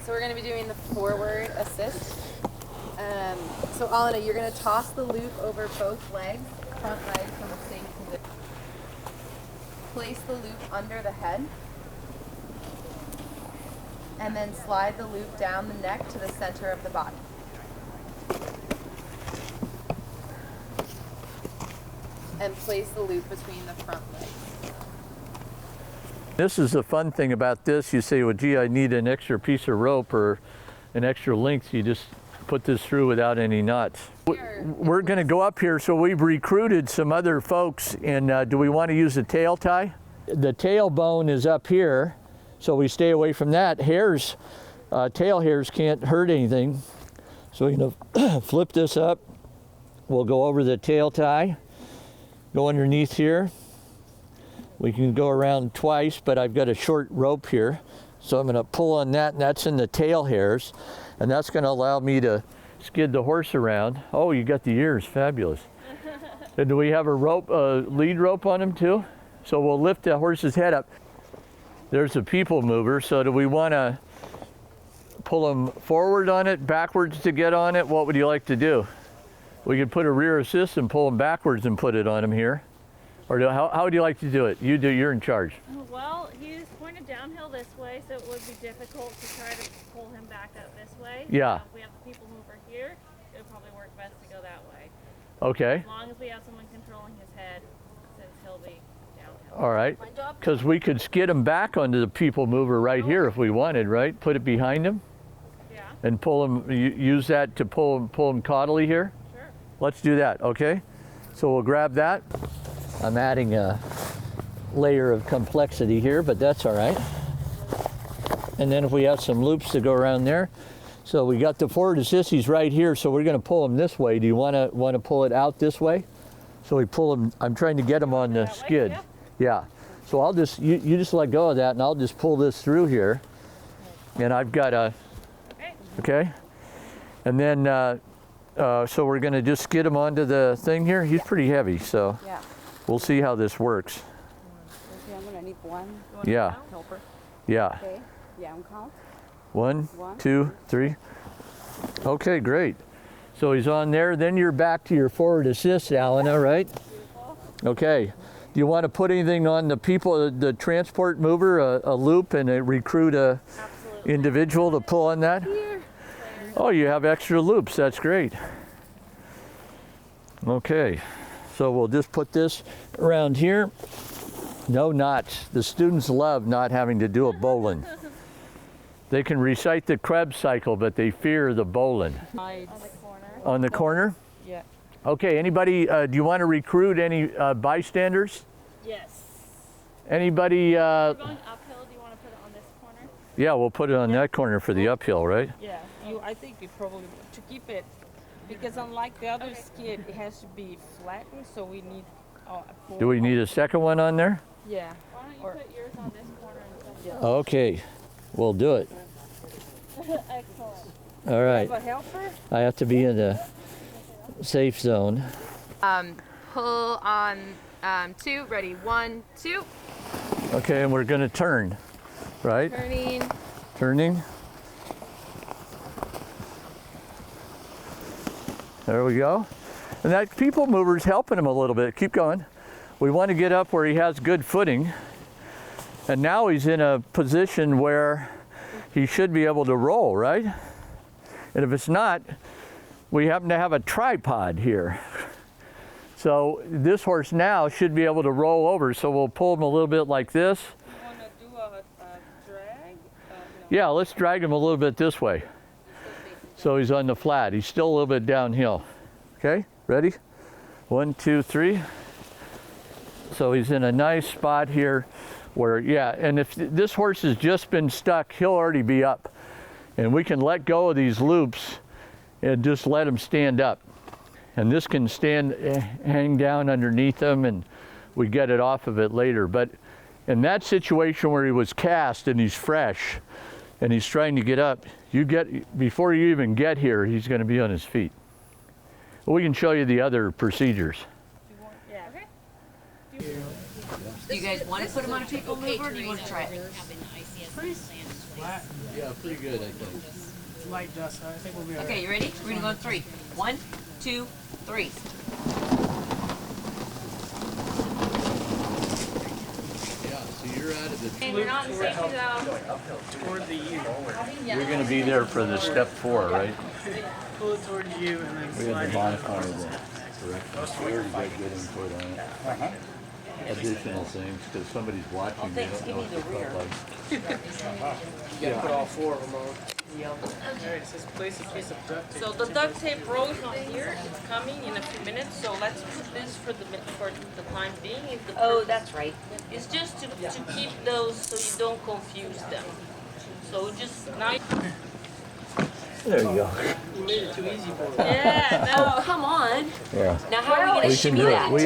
So we're going to be doing the forward assist. So Alana, you're going to toss the loop over both legs, front legs from the same position. Place the loop under the head. And then slide the loop down the neck to the center of the body. And place the loop between the front legs. This is the fun thing about this. You say, well, gee, I need an extra piece of rope or an extra length. You just put this through without any knots. We're going to go up here, so we've recruited some other folks, and do we want to use a tail tie? The tailbone is up here, so we stay away from that. Hairs, tail hairs can't hurt anything. So we're going to flip this up. We'll go over the tail tie, go underneath here. We can go around twice, but I've got a short rope here. So I'm going to pull on that, and that's in the tail hairs. And that's going to allow me to skid the horse around. Oh, you got the ears, fabulous. And do we have a rope, lead rope on him too? So we'll lift the horse's head up. There's a people mover, so do we want to pull him forward on it, backwards to get on it? What would you like to do? We could put a rear assist and pull him backwards and put it on him here. Or how would you like to do it? You do, you're in charge. Well, he's pointed downhill this way, so it would be difficult to try to pull him back up this way. Yeah. If we have the people mover here, it would probably work best to go that way. Okay. As long as we have someone controlling his head, since he'll be downhill. All right. Because we could skid him back onto the people mover right here if we wanted, right? Put it behind him. Yeah. And pull him, use that to pull him caudally here. Sure. Let's do that, okay? So we'll grab that. I'm adding a layer of complexity here, but that's all right. And then if we have some loops to go around there. So we got the forward assist, he's right here, so we're gonna pull him this way. Do you wanna pull it out this way? So we pull him, I'm trying to get him on the skid. Way, yeah. So I'll just, you just let go of that and I'll just pull this through here. And I've got a, okay? And then, so we're gonna just skid him onto the thing here. He's pretty heavy, so. Yeah. We'll see how this works. Okay, I'm gonna need one. Yeah. Helper. Yeah. Okay. Yeah, I'm count. 1, 2, 3. Okay, great. So he's on there. Then you're back to your forward assist, Alana, right? Beautiful. Okay. Do you want to put anything on the people, the transport mover, a loop, and recruit a individual to pull on that? Here. Oh, you have extra loops. That's great. Okay. So we'll just put this around here. No knots. The students love not having to do a bowline. They can recite the Krebs cycle, but they fear the bowline. On the corner. On the corner? Yeah. Okay, anybody, do you want to recruit any bystanders? Yes. Anybody? We're going uphill. Do you want to put it on this corner? Yeah, we'll put it on that corner for the uphill, right? Yeah, I think you probably, to keep it, because unlike the other skid, it has to be flattened, so we need a Do we need a second one on there? Yeah. Why don't you put yours on this corner and Yeah. Okay, we'll do it. Excellent. All right, Have a helper? I have to be in the safe zone. Pull on 2. Ready? 1, 2. Okay, and we're gonna turn, right? Turning. Turning. There we go. And that people mover's helping him a little bit. Keep going. We want to get up where he has good footing. And now he's in a position where he should be able to roll, right? And if it's not, we happen to have a tripod here. So this horse now should be able to roll over. So we'll pull him a little bit like this. You want to do a drag? Yeah, let's drag him a little bit this way. So he's on the flat. He's still a little bit downhill. Okay, ready? 1, 2, 3. So he's in a nice spot here where, yeah, and if this horse has just been stuck, he'll already be up. And we can let go of these loops and just let him stand up. And this can hang down underneath him and we get it off of it later. But in that situation where he was cast and he's fresh and he's trying to get up, before you even get here, he's going to be on his feet. We can show you the other procedures. Yeah. Okay. Do you guys want to put them on a people mover or do you want to try it? flat. Yeah, pretty good, I think. It's light dust, so I think we'll be alright. Okay, you ready? We're gonna go on 3. 1, 2, 3. Yeah, so you're out of the. And you're not in safety though. Toward the U. You're going to be there for the step 4, right? Pull it towards you and then We slide had it. to modify that. Correct. We already got good input on it. Additional things, because somebody's watching, they don't know what the front legs. You gotta put all 4 of them on. Alright, it says place a piece of duct tape. So the duct tape roll is not here. It's coming in a few minutes. So let's put this for the time being. If the Oh, that's right. It's just to keep those so you don't confuse them. So just now. There you go. You made it too easy for me. Yeah, Oh, come on. Yeah. Now how are we gonna We can shimmy do it. that? We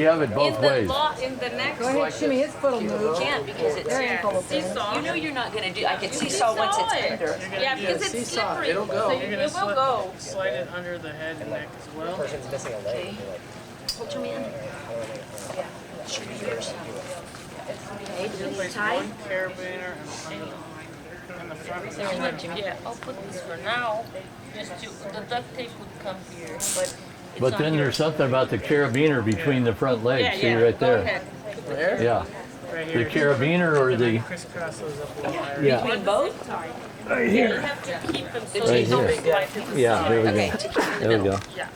have it both ways. In the next. Go ahead, shimmy his foot'll move. You can't because it's. Seesaw. You know you're not gonna do. I can seesaw once it's under. Yeah, because it's Seesaw. slippery. It'll go. So You're it will go. Slide it under the head and neck as well. Hold your man. Okay, do these Place tight. 1 carabiner in the front. There we go, Jimmy. Yeah, I'll put this for now. Just to, the duct tape would come here, but it's But on then here. there's something about the carabiner between the front legs. Yeah, See yeah, right go there. ahead. Yeah. Right The here. carabiner or And then the. crisscross those up a little higher. Yeah. Between both? Right You here. have to keep them so Right they don't here. slide to the Yeah, side. there we Okay. go. There we go. Yeah.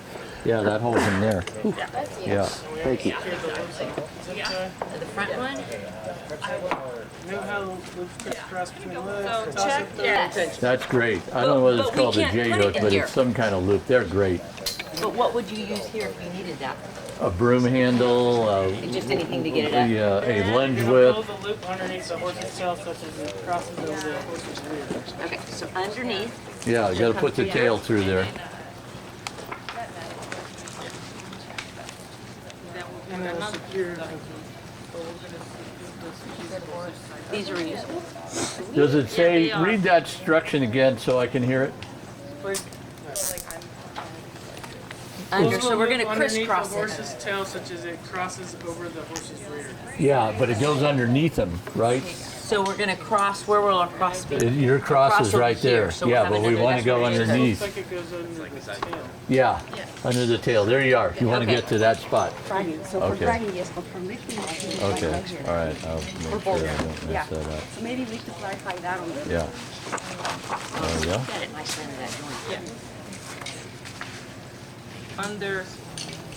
Yeah, that holds him there. Yeah. Thank you. Here, the loops zip tie. The front one? You know how loops crisscross between the legs? So Toss check, it through. yes. That's great. I don't know whether it's But we called a can't J put it hook, in but here. it's some kind of loop. They're great. But what would you use here if you needed that? A broom handle, Just anything to get it up? a lunge You're whip. gonna pull the loop underneath the horse's tail such as it crosses over the horse's rear. Okay, so underneath. Yeah, you got to put the tail through there. And then secure. These are reusable. Does it say, they are. read that instruction again so I can hear it? Under, so we're gonna Underneath crisscross the it. horse's tail such as it crosses over the horse's rear. Yeah, but it goes underneath them, right? So we're gonna cross, where will our cross be? Your cross Cross is over right here, there. so we'll Yeah, have but it we under want to that. go Looks underneath. like it goes under the tail. Yeah, under the tail. There you are. You want to Okay. get to that spot. Dragging. So for Okay. dragging, yes, but for lifting, I think it's like Okay, right here. all right. I'll make sure I don't Yeah. mess that up. So maybe we could clarify that on the. Yeah. There we go. Got it nicely under that joint. Under.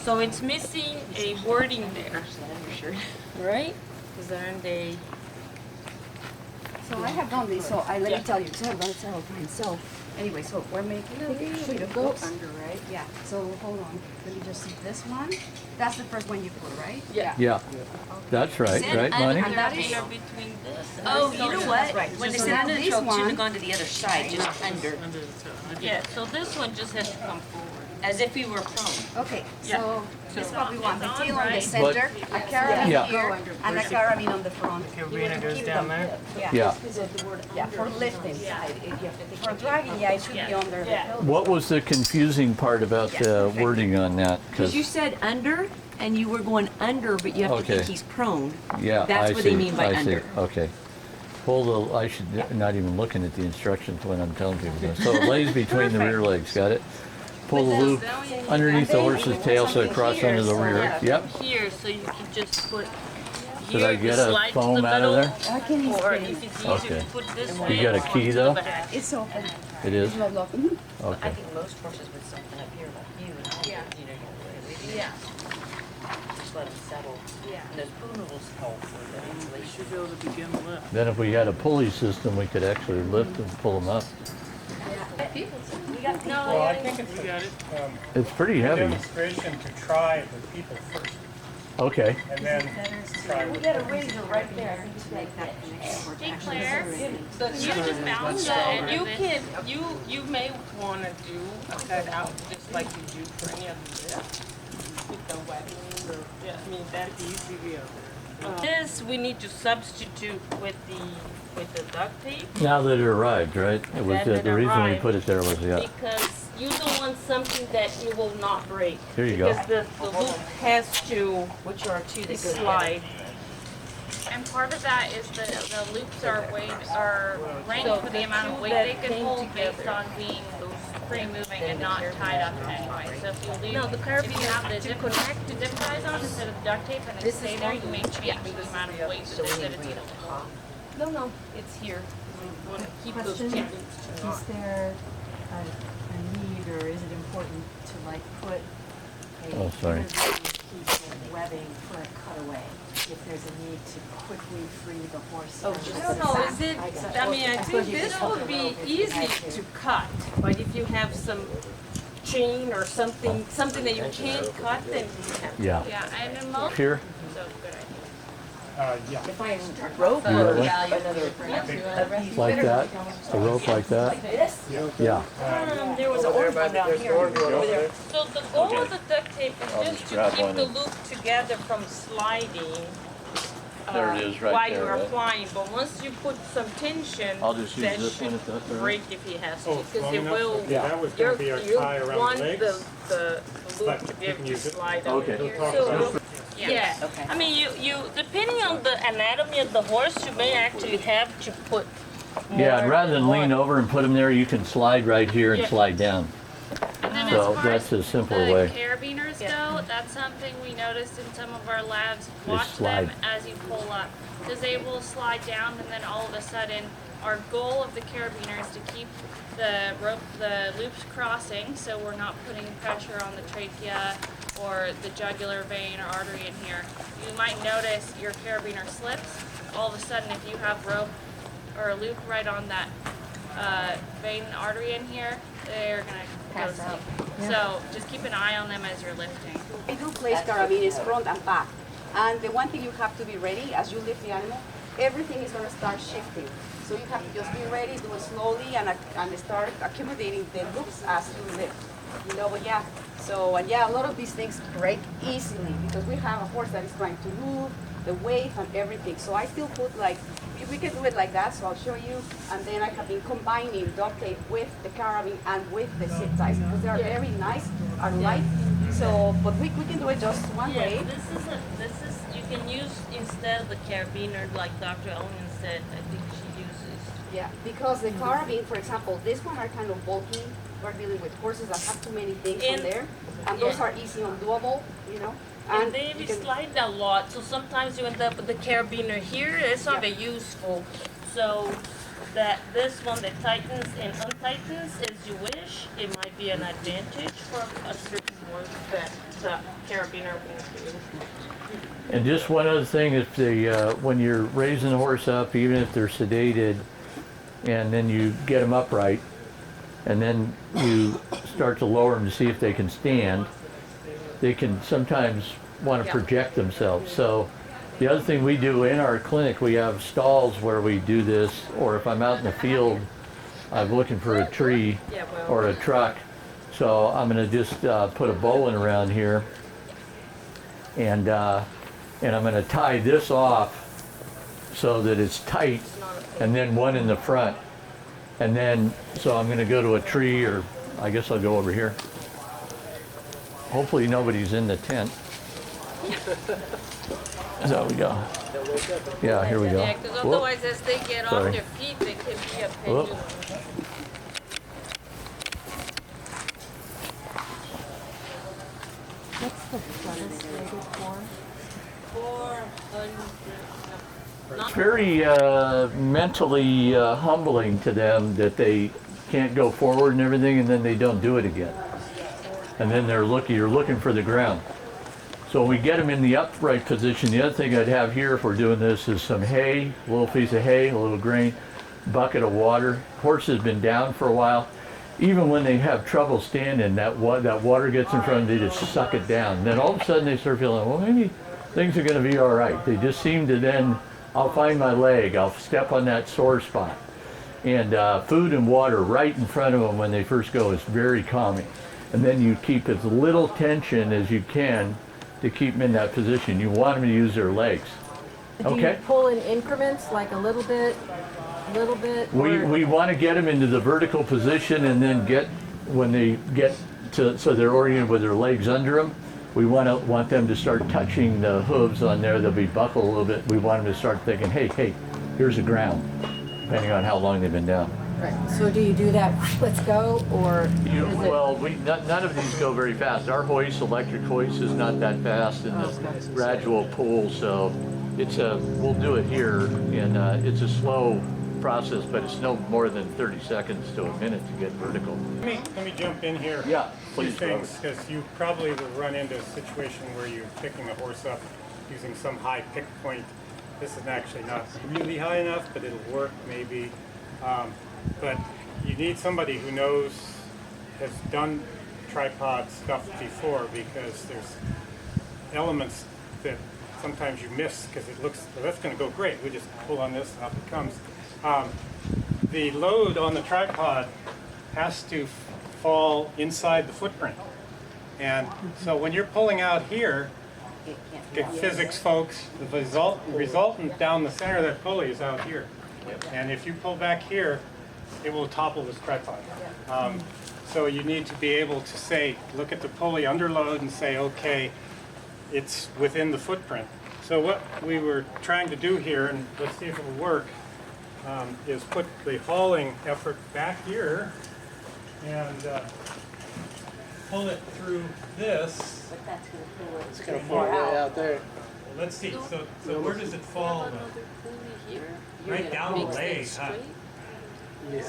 So it's missing a wording there, Undershirt. right? Because aren't they? So I have done this, so let me tell you, so I've done it several times. So anyway, so we're making a little bit of go under, right? Yeah, so hold on, let me just see this one. That's the first one you put, right? Yeah. Yeah. That's right, Said right, Money? under that here. is- Here between this. And Oh, this. you know what? Right. When they So said now under the this choke, should one- have gone to the other side, just under. Under the tail. Yeah. So this one just has to come forward. As if we were prone. Okay, Yeah. so this is what we want, the It's on, tail on the right? center, a carabiner Yeah. here, and a carabiner on the front. Carabiner goes down there. Yeah. Yeah, for lifting. For dragging, yeah, it should be under the pelvis. What was the confusing part about the wording on that? Because you said under, and you were going under, but you have to Okay. think he's prone. Yeah, That's I what see. they mean by I see. under. Okay. Pull the. I should not even looking at the instructions when I'm telling people this. So it lays between the rear legs. Got it. Pull the loop underneath the horse's tail so it crosses under the rear. Yep. Here, so you can just put. Did Here, I get you a slide to foam the out of middle, there? I can Or explain. if it's easier Okay. to put this way. got a key, to the though? back. It's open. It is. It's not locked. Mhm. I Okay. think most horses with something up here like you, and you know, Yeah. just let them settle. And those poodles help with the You insulation. should be able to begin the lift. Then if we had a pulley system, we could actually lift and pull them up. Well, I think it's You got it. It's pretty a heavy. demonstration to try it with people first, Okay. and then try with Got a razor right there. To make that connection. Hey Claire, So you just found So that. you can, you may want to do a cutout just like you do for any other lift. With the webbing or, yeah, I mean, that's easy. This we need to substitute with the duct tape Now that it arrived, right? It was That it the reason we arrived. put it there was because you don't want something that it will not break. Here you go. Because the loop has to Which are two that go together. slide. And part of that is the loops are ranked So for the the amount of two weight that they can came hold based together. on being free moving and not tied up in any way. So if you leave, No, the if carabiner you have the to zip ties on instead of duct tape and they stay there, you may change the amount of weight that it's able to hold. No, it's here. We want to keep those Question. chickens to not. Is there a need, or is it important to like put a Oh, sorry. piece of webbing for a cutaway? If there's a need to quickly free the horse. I don't know, is it, I mean, I think this would be easy to cut, but if you have some chain or something that you can't cut, then you have to. Yeah. Yeah, and in most, Here? so good idea. Yeah. If I Rope You or got Like that? A rope like that? Yeah. there was an orange one down here. Over there. So the goal of the duct tape I'll is just just to grab keep one the and- loop together from sliding. There it is right while there, you're right? applying, but once you put some tension, I'll just use that this one should if that's all right. break if he has to, Oh, it's because long it enough? will. Okay, that was You're, gonna be our you tie around want the legs. the loop but to be you able can to use it. slide out. Okay. We'll talk So, about it. yeah, Okay. I mean, you depending on the anatomy of the horse, you may actually have to put more. Yeah, and rather than lean over and put them there, you can slide right here and Yeah. slide down. And then So as far that's as a simpler the way. carabiners go, that's something we noticed in some of our labs. Watch slide. them as you pull up, because they will slide down, and then all of a sudden, our goal of the carabiner is to keep the loops crossing, so we're not putting pressure on the trachea or the jugular vein or artery in here. You might notice your carabiner slips. All of a sudden, if you have rope or a loop right on that vein and artery in here, they're gonna go to sleep. So just keep an eye on them as you're lifting. We do place carabiners front and back. And the one thing you have to be ready as you lift the animal, everything is going to start shifting. So you have to just be ready, do it slowly, and start accumulating the loops as you lift. You know, but yeah. So, and yeah, a lot of these things break easily because we have a horse that is trying to move, the weight and everything. So I still put like, if we can do it like that, so I'll show you. And then I have been combining duct tape with the carabine and with the zip ties because they are very nice, are light. So, but we can do it just one way. Yes, this is you can use instead of the carabiner like Dr. Onion said. I think she uses. Yeah, because the carabine, for example, this one are kind of bulky. We're dealing with horses that have too many things on And- there, and those yeah. are easy undoable, you know. And they you can- slide a lot, so sometimes you end up with the carabiner here. It's not very useful. So that this one that tightens and untightens as you wish, it might be an advantage for a certain horse that the carabiner won't do. And just one other thing, if when you're raising the horse up, even if they're sedated, and then you get them upright, and then you start to lower them to see if they can stand, they can sometimes want to project themselves. So the other thing we do in our clinic, we have stalls where we do this, or if I'm out in the field, I'm looking for a tree or a truck. So I'm going to just put a bowline around here, and I'm going to tie this off so that it's tight, and then one in the front. And then, so I'm going to go to a tree, or I guess I'll go over here. Hopefully nobody's in the tent. So we go. Yeah, here we go. Yeah, because Whoop. otherwise as they get Sorry. off their feet, they can be a Whoop. pendulum. It's very mentally humbling to them that they can't go forward and everything, and then they don't do it again. And then you're looking for the ground. So when we get them in the upright position, the other thing I'd have here if we're doing this is some hay, a little piece of hay, a little grain, bucket of water. Horse has been down for a while. Even when they have trouble standing, that water gets in front of them, they just suck it down. And then all of a sudden they start feeling, well, maybe things are going to be all right. They just seem to then, I'll find my leg, I'll step on that sore spot. And food and water right in front of them when they first go is very calming. And then you keep as little tension as you can to keep them in that position. You want them to use their legs. Do you Okay? pull in increments, like a little bit? We want to get them into the vertical position, and then when they get to, so they're oriented with their legs under them, We want them to start touching the hooves on there. They'll be buckled a little bit. We want them to start thinking, hey, here's the ground, depending on how long they've been down. Right. So do you do that, let's go, or is it? Well, none of these go very fast. Our hoist, electric hoist, is not that fast, and the gradual pull, so we'll do it here, and it's a slow process, but it's no more than 30 seconds to a minute to get vertical. Let me jump in here. Yeah, Two please, things, because you probably will run into a situation where you're picking a horse up using some high pick point. This is actually not really high enough, but it'll work maybe. But you need somebody who has done tripod stuff before, because there's elements that sometimes you miss because it looks, well, that's going to go great. We just pull on this, up it comes. The load on the tripod has to fall inside the footprint. And so when you're pulling out here, physics folks, the resultant down the center of that pulley is out here. And if you pull back here, it will topple this tripod. So you need to be able to say, look at the pulley under load and say, okay, it's within the footprint. So what we were trying to do here, and let's see if it will work, is put the hauling effort back here and pull it through this. But that's gonna pull it. It's gonna fall way out there. Well, let's see, so where does it fall though? Right down the leg, huh?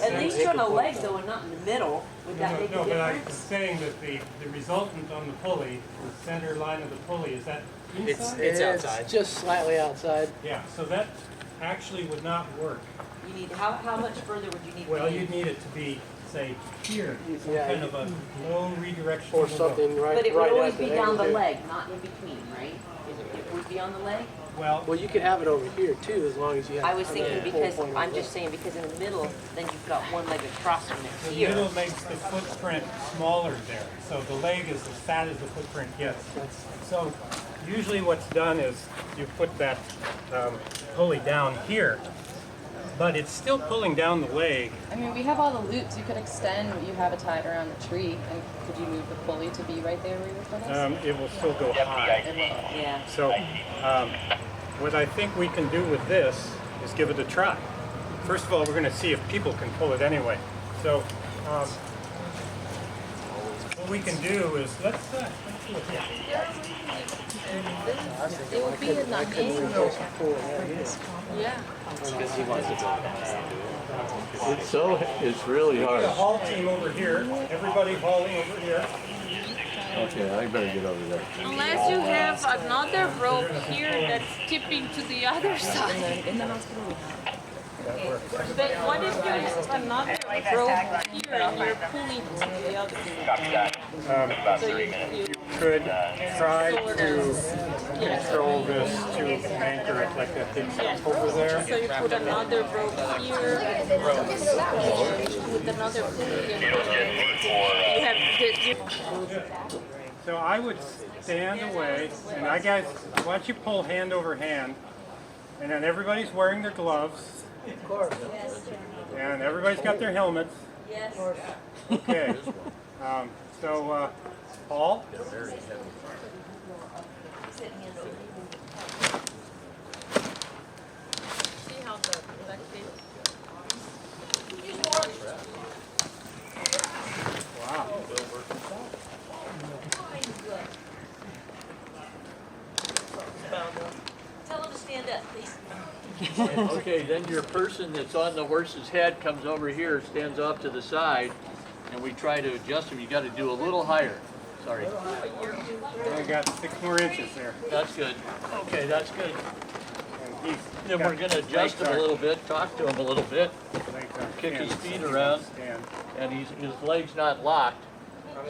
At least you're on the leg though and not in the middle. Would that make a No, but I'm difference? saying that the resultant on the pulley, the center line of the pulley, is that inside? It's outside. Just slightly outside. Yeah, so that actually would not work. You need, how much further would you need? Well, to you'd need it to be, say, here, some Yeah, kind of a low redirection. Or something right, But it right would always at be the down angle the too. leg, not in between, right? It would be on the leg? Well, Well, you could have it over here too, as long as you have. I was thinking the because, pull point I'm over just saying, because in the middle, then you've got one leg across from it the here. middle makes the footprint smaller there, so the leg is as fat as the footprint gets. So usually what's done is you put that pulley down here, but it's still pulling down the leg. I mean, we have all the loops. You could extend what you have it tied around the tree, and could you move the pulley to be right there where you put us? It will still go high. Yeah. So what I think we can do with this is give it a try. First of all, we're going to see if people can pull it anyway. So what we can do is, let's do it here. It would be in the angle. Yeah. It's really Get a hard. haul team over here. Everybody hauling over here. Okay, I better get over there. Unless you have another rope here that's tipping to the other side. In the hospital, we have. But what if there's another rope here and you're pulling to the other side? So you Could try to control this to anchor it like that big stump over there. So you put another rope here, and with another pulley, and you have the, So I would stand away, and I guys, why don't you pull hand over hand, and then everybody's wearing their gloves. Of course. And everybody's got their helmets. Yes. Okay. Paul? see how the leg is. Wow. Tell them to stand up, please. Okay, then your person that's on the horse's head comes over here, stands off to the side, and we try to adjust him. You got to do a little higher. Sorry. I got 6 more inches there. That's good. Okay, that's good. And he's Then we're going to adjust him a little bit, talk to him a little bit, kick his feet around, and his leg's not locked.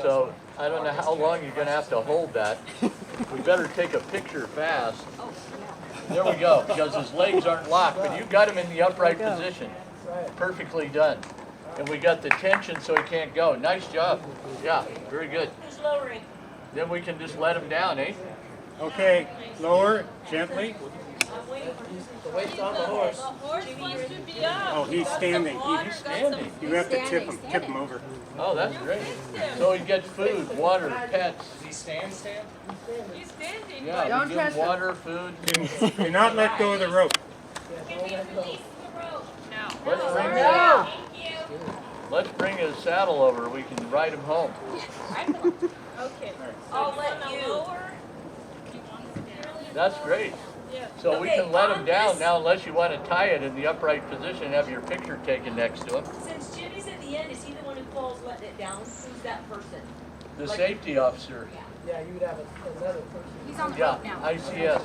So I don't know how long you're going to have to hold that. We better take a picture fast. There we go, because his legs aren't locked, but you got him in the upright position. Perfectly done. And we got the tension so he can't go. Nice job. Yeah, very good. Who's lowering? Then we can just let him down, eh? Okay, lower, gently. The weight's on the horse. The horse wants to be up. Oh, he's standing. He's standing. You have to tip him over. Oh, that's great. So he gets food, water, pets. Does he stand? He's standing. Yeah, Don't we give him touch him. water, food. Do not let go of the rope. No. Let's bring No. let's bring his saddle over. We can ride him home. Okay. I'll let you. That's great. So we can let him down now unless you want to tie it in the upright position and have your picture taken next to him. Since Jimmy's at the end, is he the one who falls letting it down? Who's that person? The safety officer. Yeah, you would have another person. He's on the Yeah, boat now. ICS.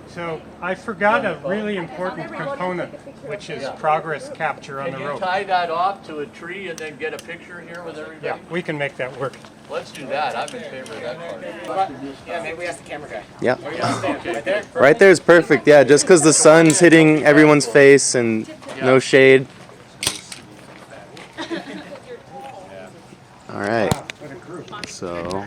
So I forgot a really important component, which is progress capture on Can the you rope. tie that off to a tree and then get a picture here with everybody? Yeah, we can make that work. Let's do that. I'm in favor of that part. Yeah, maybe we ask the camera guy. Yeah. Where you want to stand? Right there? Right there is perfect. Yeah, just because the sun's hitting everyone's face and no shade. All right. So.